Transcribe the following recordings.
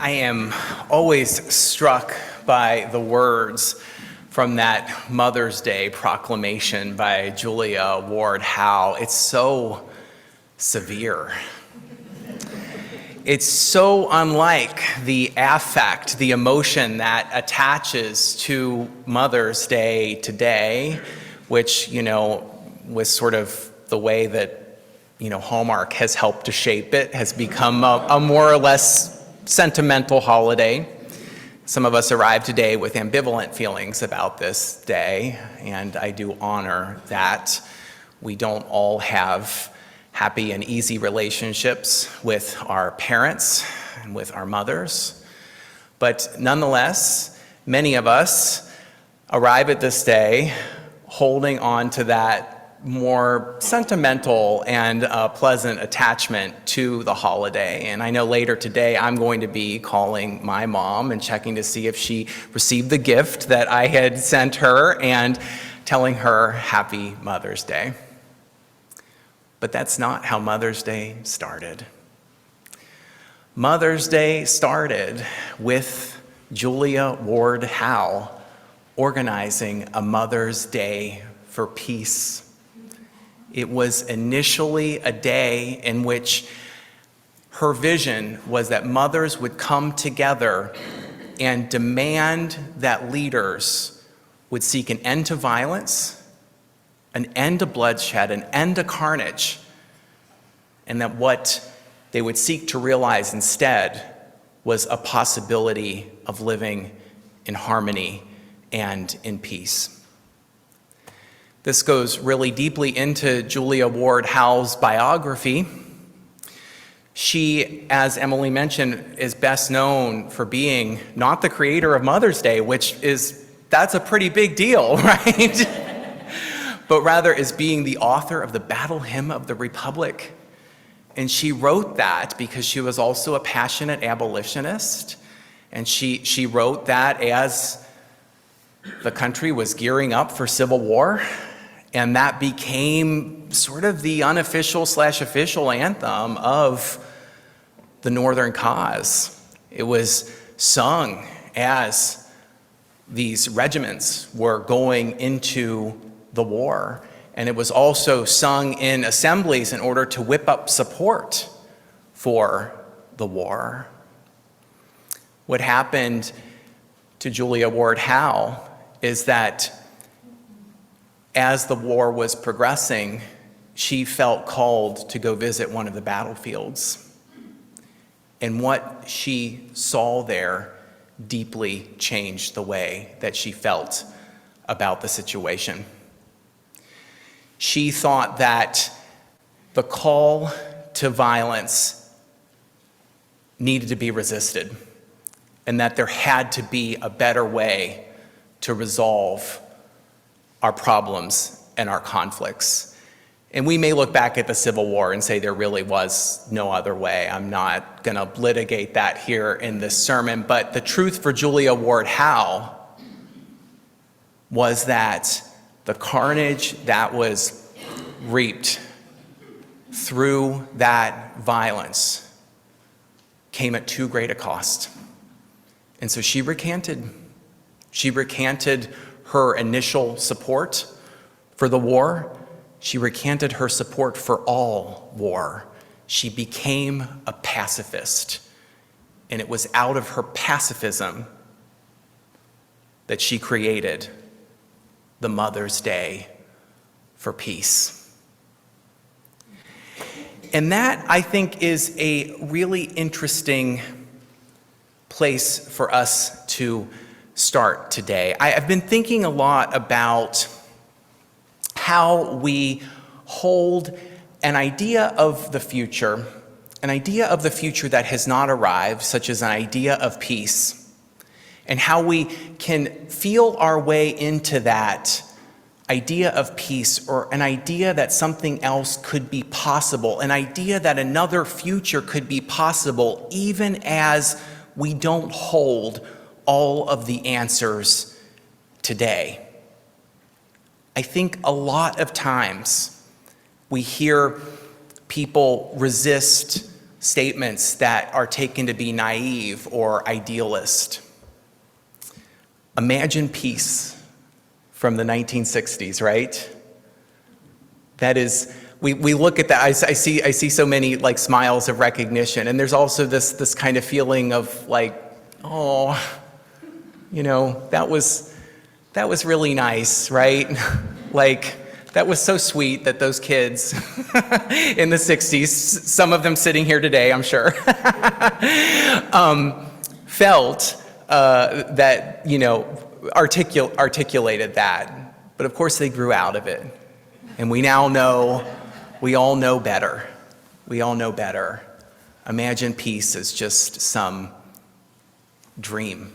I am always struck by the words from that Mother's Day proclamation by Julia Ward Howe. It's so severe. It's so unlike the affect, the emotion that attaches to Mother's Day today, which, was sort of the way that, Hallmark has helped to shape it, has become a more or less sentimental holiday. Some of us arrive today with ambivalent feelings about this day, and I do honor that. We don't all have happy and easy relationships with our parents and with our mothers, but nonetheless, many of us arrive at this day holding on to that more sentimental and pleasant attachment to the holiday. And I know later today I'm going to be calling my mom and checking to see if she received the gift that I had sent her and telling her Happy Mother's Day. But that's not how Mother's Day started. Mother's Day started with Julia Ward Howe organizing a Mother's Day for peace. It was initially a day in which her vision was that mothers would come together and demand that leaders would seek an end to violence, an end to bloodshed, an end to carnage, and that what they would seek to realize instead was a possibility of living in harmony and in peace. This goes really deeply into Julia Ward Howe's biography. She, as Emily mentioned, is best known for being not the creator of Mother's Day, that's a pretty big deal, right? But rather is being the author of the Battle Hymn of the Republic. And she wrote that because she was also a passionate abolitionist. And she wrote that as the country was gearing up for civil war. And that became sort of the unofficial/official anthem of the Northern cause. It was sung as these regiments were going into the war. And it was also sung in assemblies in order to whip up support for the war. What happened to Julia Ward Howe is that as the war was progressing, she felt called to go visit one of the battlefields. And what she saw there deeply changed the way that she felt about the situation. She thought that the call to violence needed to be resisted, and that there had to be a better way to resolve our problems and our conflicts. And we may look back at the Civil War and say there really was no other way. I'm not going to litigate that here in this sermon, but the truth for Julia Ward Howe was that the carnage that was reaped through that violence came at too great a cost. And so she recanted. She recanted her initial support for the war. She recanted her support for all war. She became a pacifist. And it was out of her pacifism that she created the Mother's Day for peace. And that, I think, is a really interesting place for us to start today. I've been thinking a lot about how we hold an idea of the future that has not arrived, such as an idea of peace, and how we can feel our way into that idea of peace, or an idea that something else could be possible, an idea that another future could be possible, even as we don't hold all of the answers today. I think a lot of times we hear people resist statements that are taken to be naive or idealist. Imagine peace from the 1960s, right? That is, we look at that, I see so many like smiles of recognition, and there's also this kind of feeling of like, oh, that was really nice, right? Like, that was so sweet that those kids in the 60s, some of them sitting here today, I'm sure, felt that, articulated that. But of course they grew out of it. And we all know better. We all know better. Imagine peace as just some dream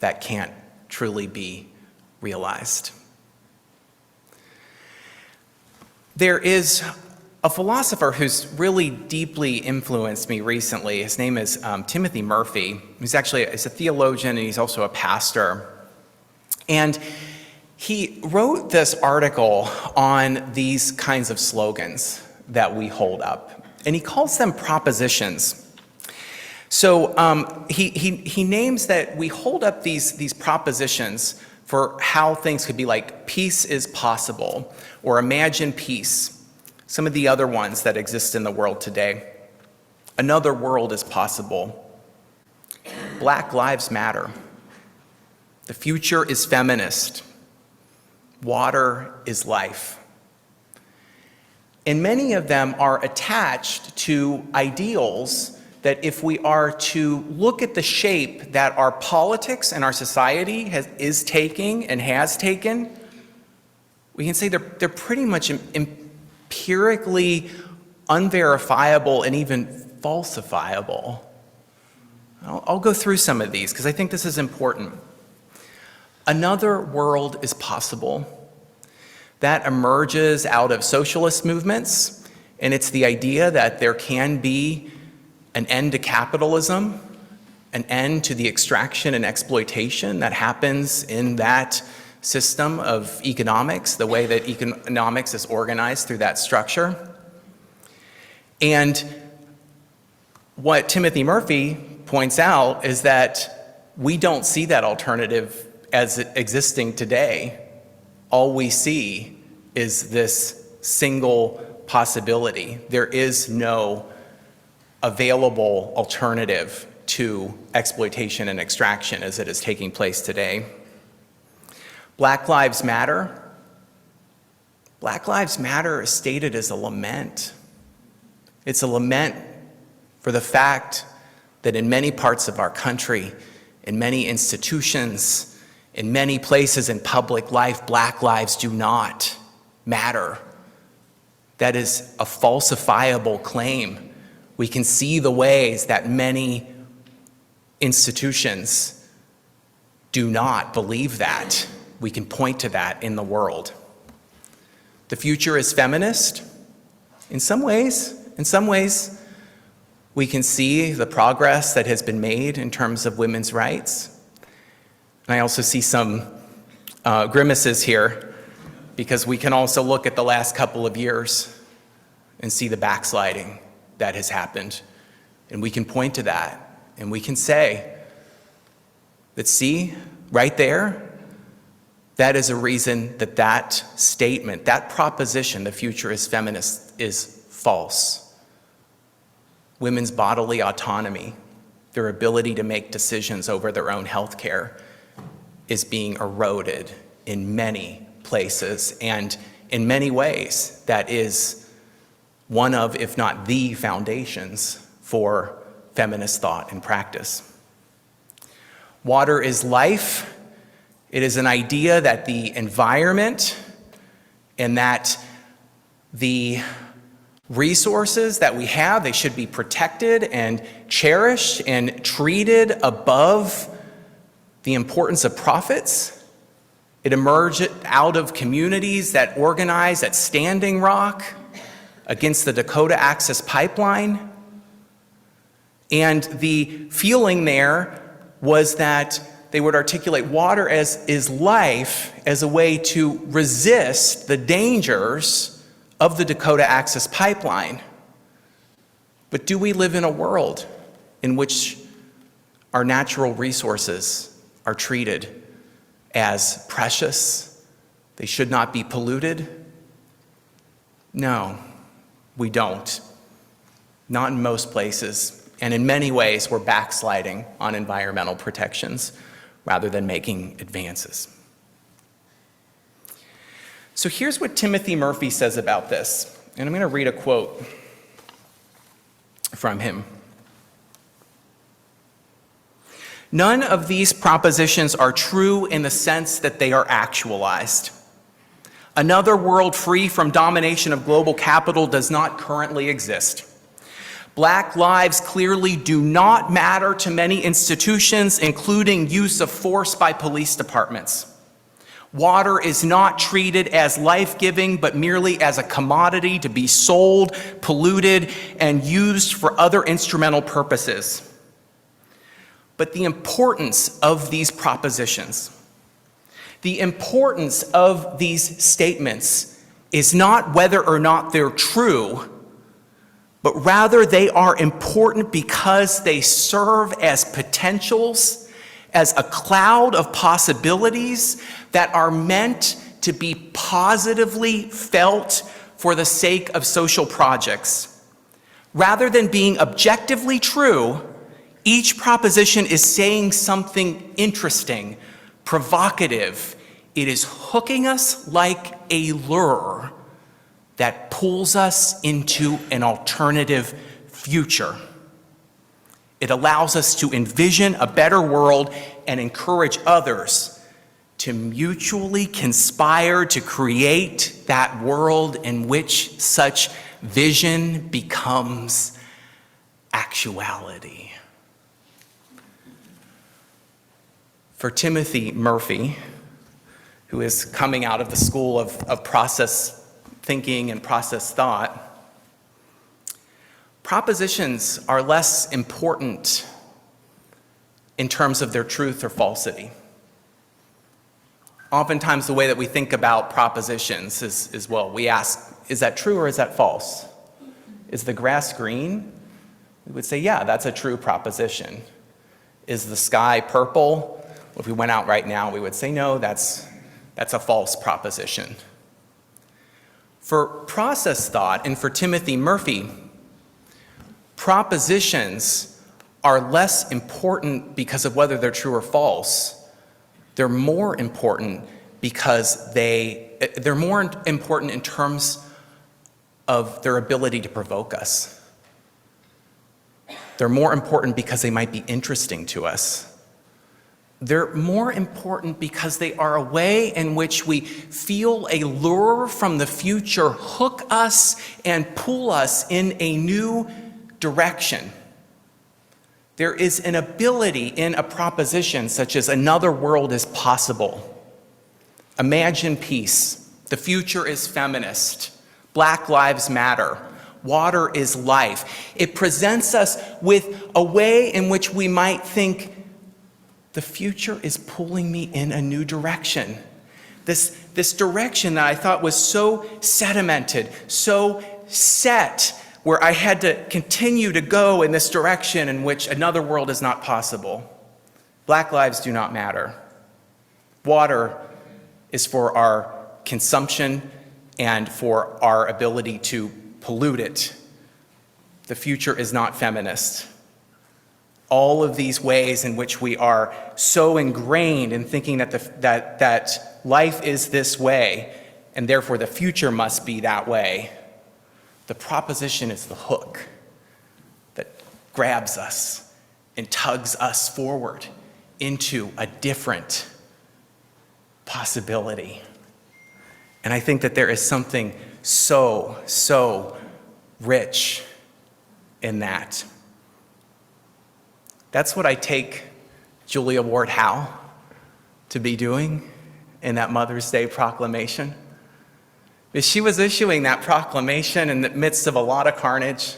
that can't truly be realized. There is a philosopher who's really deeply influenced me recently. His name is Timothy Murphy. He's a theologian, and he's also a pastor. And he wrote this article on these kinds of slogans that we hold up, and he calls them propositions. So he names that we hold up these propositions for how things could be, like peace is possible, or imagine peace, some of the other ones that exist in the world today. Another world is possible. Black lives matter. The future is feminist. Water is life. And many of them are attached to ideals that if we are to look at the shape that our politics and our society is taking and has taken, we can say they're pretty much empirically unverifiable and even falsifiable. I'll go through some of these because I think this is important. Another world is possible. That emerges out of socialist movements, and it's the idea that there can be an end to capitalism, an end to the extraction and exploitation that happens in that system of economics, the way that economics is organized through that structure. And what Timothy Murphy points out is that we don't see that alternative as existing today. All we see is this single possibility. There is no available alternative to exploitation and extraction as it is taking place today. Black Lives Matter. Black Lives Matter is stated as a lament. It's a lament for the fact that in many parts of our country, in many institutions, in many places in public life, black lives do not matter. That is a falsifiable claim. We can see the ways that many institutions do not believe that. We can point to that in the world. The future is feminist. In some ways, we can see the progress that has been made in terms of women's rights. And I also see some grimaces here, because we can also look at the last couple of years and see the backsliding that has happened. And we can point to that, and we can say that, see, right there, that is a reason that that statement, that proposition, the future is feminist, is false. Women's bodily autonomy, their ability to make decisions over their own health care, is being eroded in many places, and in many ways that is one of, if not the foundations for feminist thought and practice. Water is life. It is an idea that the environment and that the resources that we have, they should be protected and cherished and treated above the importance of profits. It emerged out of communities that organized at Standing Rock against the Dakota Access Pipeline. And the feeling there was that they would articulate water as is life as a way to resist the dangers of the Dakota Access Pipeline. But do we live in a world in which our natural resources are treated as precious? They should not be polluted? No, we don't. Not in most places. And in many ways, we're backsliding on environmental protections rather than making advances. So here's what Timothy Murphy says about this. And I'm going to read a quote from him. None of these propositions are true in the sense that they are actualized. Another world free from domination of global capital does not currently exist. Black lives clearly do not matter to many institutions, including use of force by police departments. Water is not treated as life-giving, but merely as a commodity to be sold, polluted, and used for other instrumental purposes. But the importance of these propositions, the importance of these statements is not whether or not they're true, but rather they are important because they serve as potentials, as a cloud of possibilities that are meant to be positively felt for the sake of social projects. Rather than being objectively true, each proposition is saying something interesting, provocative. It is hooking us like a lure that pulls us into an alternative future. It allows us to envision a better world and encourage others to mutually conspire to create that world in which such vision becomes actuality. For Timothy Murphy, who is coming out of the school of process thinking and process thought, propositions are less important in terms of their truth or falsity. Oftentimes the way that we think about propositions is well, we ask, is that true or is that false? Is the grass green? We would say, yeah, that's a true proposition. Is the sky purple? If we went out right now, we would say, no, that's a false proposition. For process thought and for Timothy Murphy, propositions are less important because of whether they're true or false. They're more important because they're more important in terms of their ability to provoke us. They're more important because they might be interesting to us. They're more important because they are a way in which we feel a lure from the future hook us and pull us in a new direction. There is an ability in a proposition such as another world is possible. Imagine peace. The future is feminist. Black lives matter. Water is life. It presents us with a way in which we might think, the future is pulling me in a new direction. This direction that I thought was so sedimented, so set, where I had to continue to go in this direction in which another world is not possible. Black lives do not matter. Water is for our consumption and for our ability to pollute it. The future is not feminist. All of these ways in which we are so ingrained in thinking that life is this way, and therefore the future must be that way. The proposition is the hook that grabs us and tugs us forward into a different possibility. And I think that there is something so rich in that. That's what I take Julia Ward Howe to be doing in that Mother's Day proclamation. Because she was issuing that proclamation in the midst of a lot of carnage.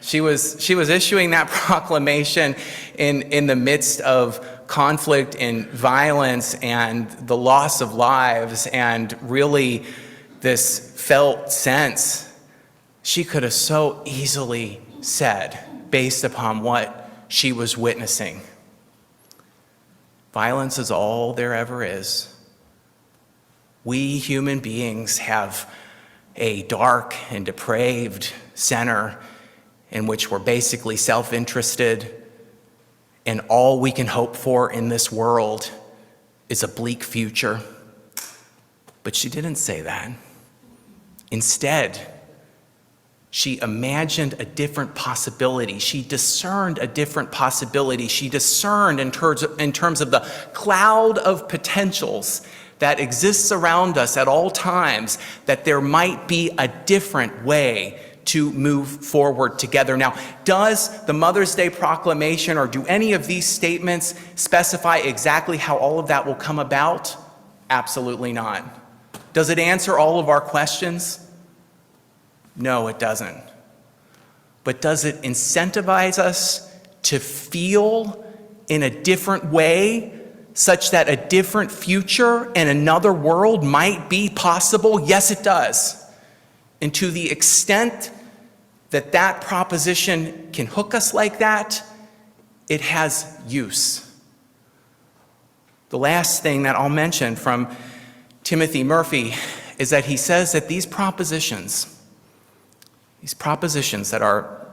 She was issuing that proclamation in the midst of conflict and violence and the loss of lives and really this felt sense. She could have so easily said based upon what she was witnessing. Violence is all there ever is. We human beings have a dark and depraved center in which we're basically self-interested, and all we can hope for in this world is a bleak future. But she didn't say that. Instead, she imagined a different possibility. She discerned a different possibility. She discerned in terms of the cloud of potentials that exists around us at all times, that there might be a different way to move forward together. Now, does the Mother's Day proclamation or do any of these statements specify exactly how all of that will come about? Absolutely not. Does it answer all of our questions? No, it doesn't. But does it incentivize us to feel in a different way such that a different future and another world might be possible? Yes, it does. And to the extent that that proposition can hook us like that, it has use. The last thing that I'll mention from Timothy Murphy is that he says that these propositions that are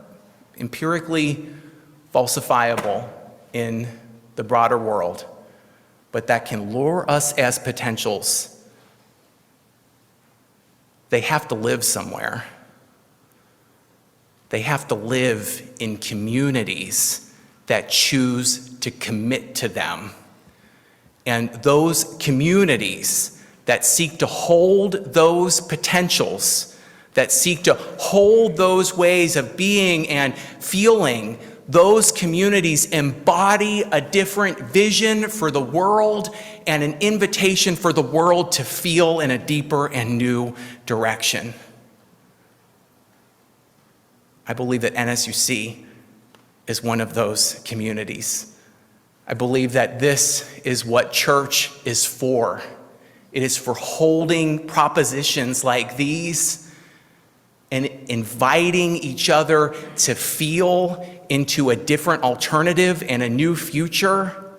empirically falsifiable in the broader world, but that can lure us as potentials, they have to live somewhere. They have to live in communities that choose to commit to them. And those communities that seek to hold those potentials, that seek to hold those ways of being and feeling, those communities embody a different vision for the world and an invitation for the world to feel in a deeper and new direction. I believe that NSUC is one of those communities. I believe that this is what church is for. It is for holding propositions like these and inviting each other to feel into a different alternative and a new future,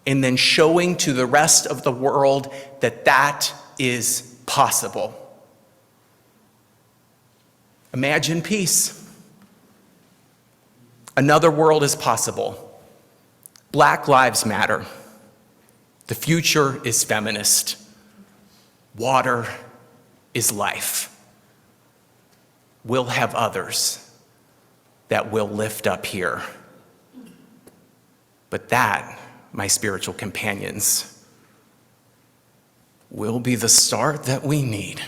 and then showing to the rest of the world that that is possible. Imagine peace. Another world is possible. Black lives matter. The future is feminist. Water is life. We'll have others that will lift up here. But that, my spiritual companions, will be the start that we need.